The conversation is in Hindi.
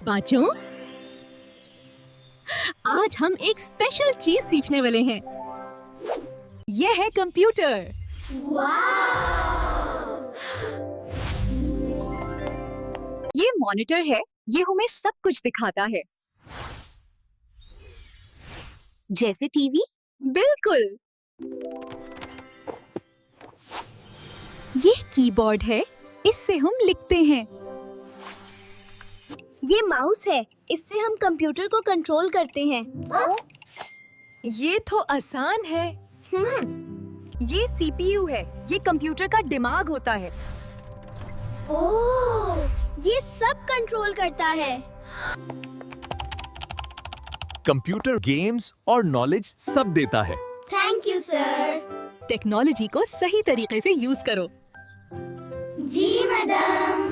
बच्चों, आज हम एक स्पेशल चीज सीखने वाले हैं। यह है कंप्यूटर। ये मॉनिटर है, ये हमें सब कुछ दिखाता है। जैसे टीवी? बिल्कुल। ये कीबोर्ड है, इससे हम लिखते हैं। ये माउस है, इससे हम कंप्यूटर को कंट्रोल करते हैं। ये तो आसान है। ये सीपीयू है, ये कंप्यूटर का दिमाग होता है। ओह, ये सब कंट्रोल करता है। कंप्यूटर गेम्स और नॉलेज सब देता है। Thank you sir. टेक्नोलॉजी को सही तरीके से यूज करो। जी मैडम।